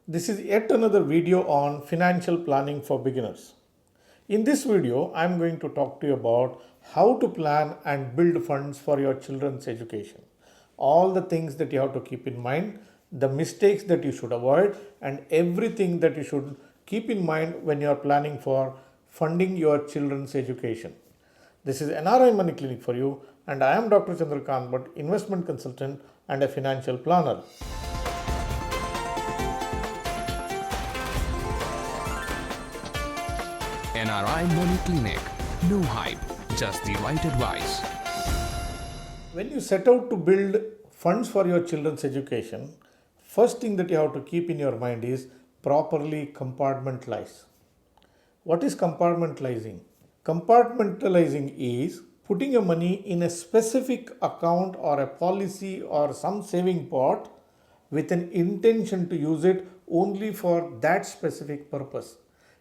This is yet another video on financial planning for beginners. In this video, I am going to talk to you about how to plan and build funds for your children's education. All the things that you have to keep in mind, the mistakes that you should avoid, and everything that you should keep in mind when you are planning for funding your children's education. This is NRI Money Clinic for you, and I am Dr. Chandrakant Bhatt, investment consultant and a financial planner. NRI Money Clinic. No hype, just the right advice. When you set out to build funds for your children's education, first thing that you have to keep in your mind is properly compartmentalize. What is compartmentalizing? Compartmentalizing is putting your money in a specific account or a policy or some saving pot with an intention to use it only for that specific purpose.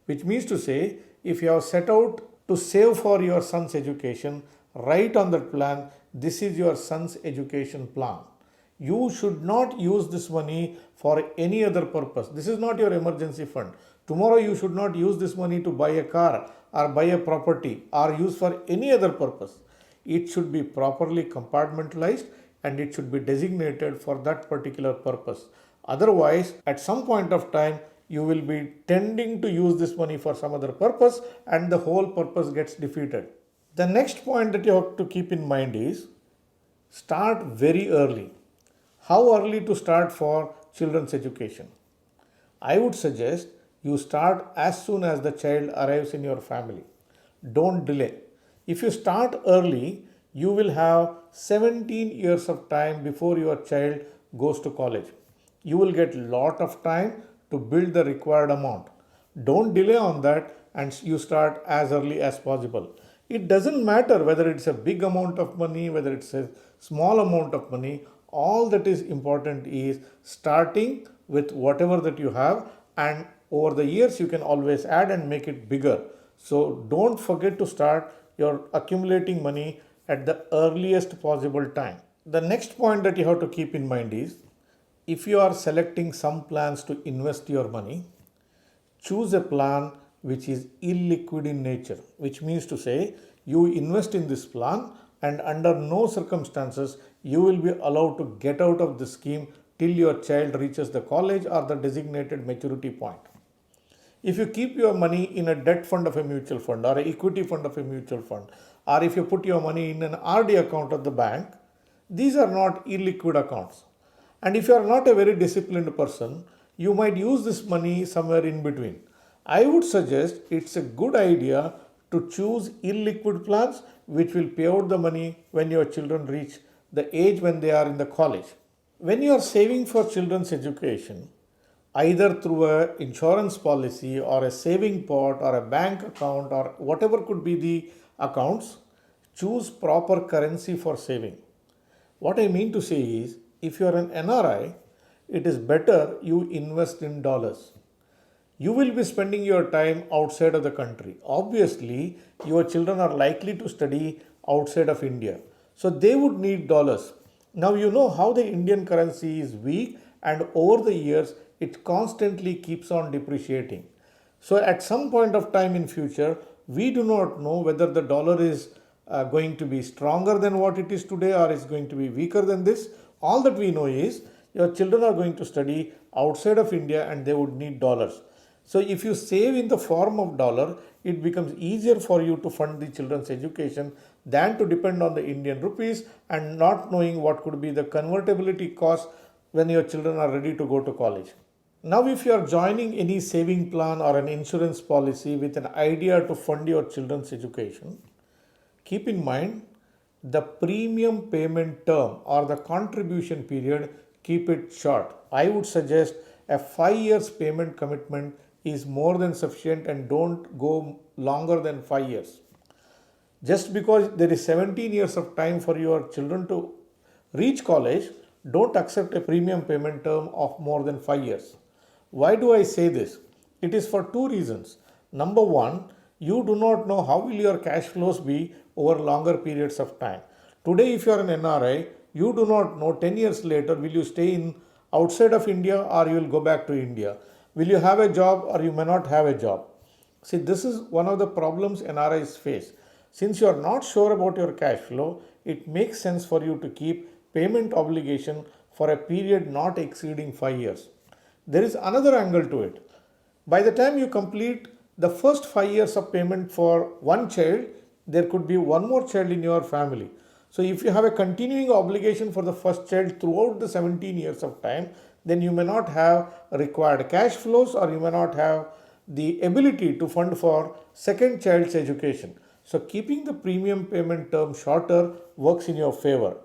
Which means to say, if you have set out to save for your son's education, write on that plan, this is your son's education plan. You should not use this money for any other purpose. This is not your emergency fund. Tomorrow you should not use this money to buy a car or buy a property or use for any other purpose. It should be properly compartmentalized and it should be designated for that particular purpose. Otherwise, at some point of time, you will be tending to use this money for some other purpose and the whole purpose gets defeated. The next point that you have to keep in mind is start very early. How early to start for children's education? I would suggest you start as soon as the child arrives in your family. Don't delay. If you start early, you will have 17 years of time before your child goes to college. You will get lot of time to build the required amount. Don't delay on that and you start as early as possible. It doesn't matter whether it's a big amount of money, whether it's a small amount of money. All that is important is starting with whatever that you have, and over the years you can always add and make it bigger. So don't forget to start your accumulating money at the earliest possible time. The next point that you have to keep in mind is if you are selecting some plans to invest your money, choose a plan which is illiquid in nature, which means to say you invest in this plan and under no circumstances you will be allowed to get out of the scheme till your child reaches the college or the designated maturity point. If you keep your money in a debt fund of a mutual fund or an equity fund of a mutual fund, or if you put your money in an RD account at the bank, these are not illiquid accounts. And if you are not a very disciplined person, you might use this money somewhere in between. I would suggest it's a good idea to choose illiquid plans which will pay out the money when your children reach the age when they are in the college. When you are saving for children's education, either through an insurance policy or a saving pot or a bank account or whatever could be the accounts, choose proper currency for saving. What I mean to say is, if you are an NRI, it is better you invest in dollars. You will be spending your time outside of the country. Obviously, your children are likely to study outside of India. So they would need dollars. Now you know how the Indian currency is weak and over the years it constantly keeps on depreciating. So at some point of time in future, we do not know whether the dollar is going to be stronger than what it is today or is going to be weaker than this. All that we know is your children are going to study outside of India and they would need dollars. So if you save in the form of dollar, it becomes easier for you to fund the children's education than to depend on the Indian rupees and not knowing what could be the convertibility cost when your children are ready to go to college. Now, if you are joining any saving plan or an insurance policy with an idea to fund your children's education, keep in mind the premium payment term or the contribution period, keep it short. I would suggest a 5 years payment commitment is more than sufficient and don't go longer than 5 years. Just because there is 17 years of time for your children to reach college, don't accept a premium payment term of more than 5 years. Why do I say this? It is for two reasons. Number one, you do not know how will your cash flows be over longer periods of time. Today, if you are an NRI, you do not know 10 years later will you stay in outside of India or you will go back to India? Will you have a job or you may not have a job? See, this is one of the problems NRIs face. Since you are not sure about your cash flow, it makes sense for you to keep payment obligation for a period not exceeding 5 years. There is another angle to it. By the time you complete the first 5 years of payment for one child, there could be one more child in your family. So if you have a continuing obligation for the first child throughout the 17 years of time, then you may not have required cash flows or you may not have the ability to fund for second child's education. So keeping the premium payment term shorter works in your favor.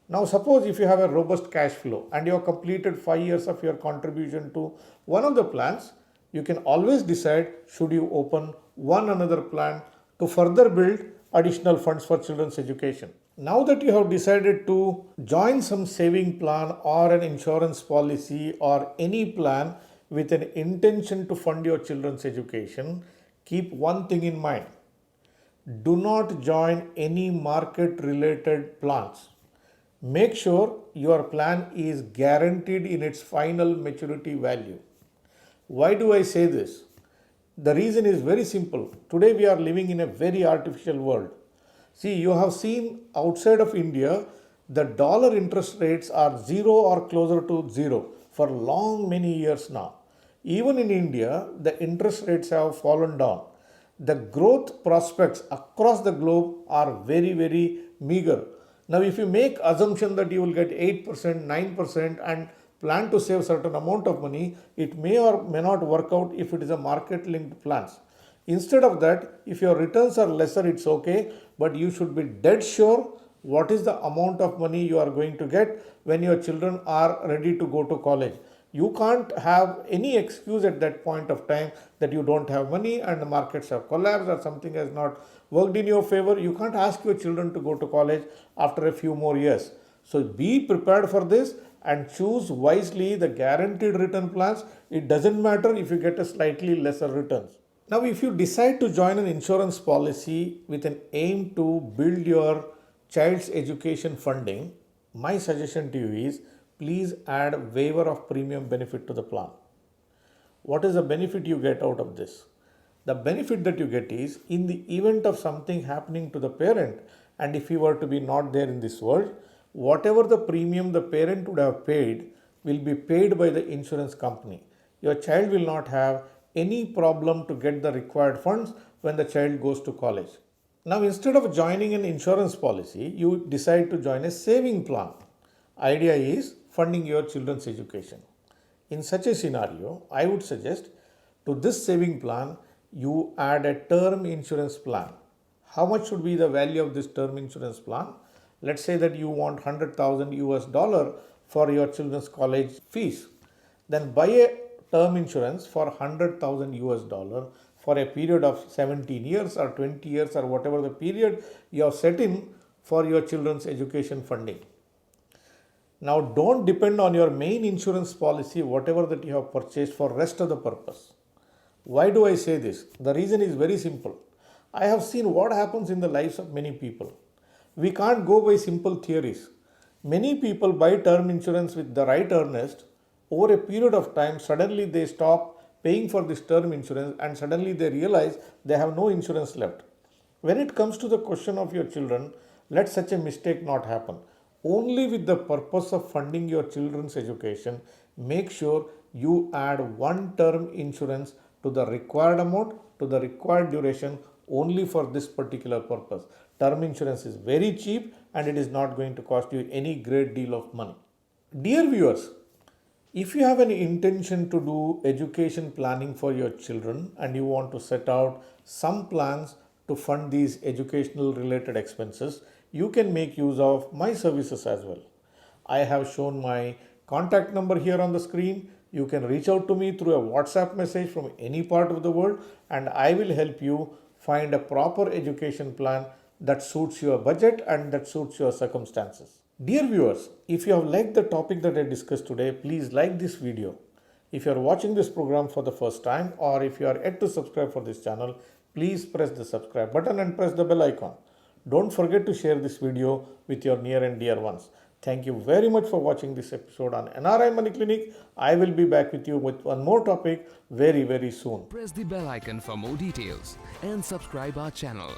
Now suppose if you have a robust cash flow and you have completed 5 years of your contribution to one of the plans, you can always decide should you open one another plan to further build additional funds for children's education. Now that you have decided to join some saving plan or an insurance policy or any plan with an intention to fund your children's education, keep one thing in mind. Do not join any market related plans. Make sure your plan is guaranteed in its final maturity value. Why do I say this? The reason is very simple. Today we are living in a very artificial world. See, you have seen outside of India, the dollar interest rates are zero or closer to zero for long many years now. Even in India, the interest rates have fallen down. The growth prospects across the globe are very, very meager. Now, if you make assumption that you will get 8%, 9% and plan to save certain amount of money, it may or may not work out if it is a market linked plans. Instead of that, if your returns are lesser, it's okay, but you should be dead sure what is the amount of money you are going to get when your children are ready to go to college. You can't have any excuse at that point of time that you don't have money and the markets have collapsed or something has not worked in your favor. You can't ask your children to go to college after a few more years. So be prepared for this and choose wisely the guaranteed return plans. It doesn't matter if you get a slightly lesser returns. Now, if you decide to join an insurance policy with an aim to build your child's education funding, my suggestion to you is please add waiver of premium benefit to the plan. What is the benefit you get out of this? The benefit that you get is in the event of something happening to the parent, and if he were to be not there in this world, whatever the premium the parent would have paid will be paid by the insurance company. Your child will not have any problem to get the required funds when the child goes to college. Now, instead of joining an insurance policy, you decide to join a saving plan. Idea is funding your children's education. In such a scenario, I would suggest to this saving plan, you add a term insurance plan. How much should be the value of this term insurance plan? Let's say that you want 100,000 US dollar for your children's college fees. Then buy a term insurance for 100,000 US dollar for a period of 17 years or 20 years or whatever the period you have set in for your children's education funding. Now, don't depend on your main insurance policy, whatever that you have purchased for rest of the purpose. Why do I say this? The reason is very simple. I have seen what happens in the lives of many people. We can't go by simple theories. Many people buy term insurance with the right earnest. Over a period of time, suddenly they stop paying for this term insurance and suddenly they realize they have no insurance left. When it comes to the question of your children, let such a mistake not happen. Only with the purpose of funding your children's education, make sure you add one term insurance to the required amount, to the required duration, only for this particular purpose. Term insurance is very cheap and it is not going to cost you any great deal of money. Dear viewers, if you have an intention to do education planning for your children and you want to set out some plans to fund these educational related expenses, you can make use of my services as well. I have shown my contact number here on the screen. You can reach out to me through a WhatsApp message from any part of the world and I will help you find a proper education plan that suits your budget and that suits your circumstances. Dear viewers, if you have liked the topic that I discussed today, please like this video. If you are watching this program for the first time or if you are yet to subscribe for this channel, please press the subscribe button and press the bell icon. Don't forget to share this video with your near and dear ones. Thank you very much for watching this episode on NRI Money Clinic. I will be back with you with one more topic very, very soon. Press the bell icon for more details and subscribe our channel.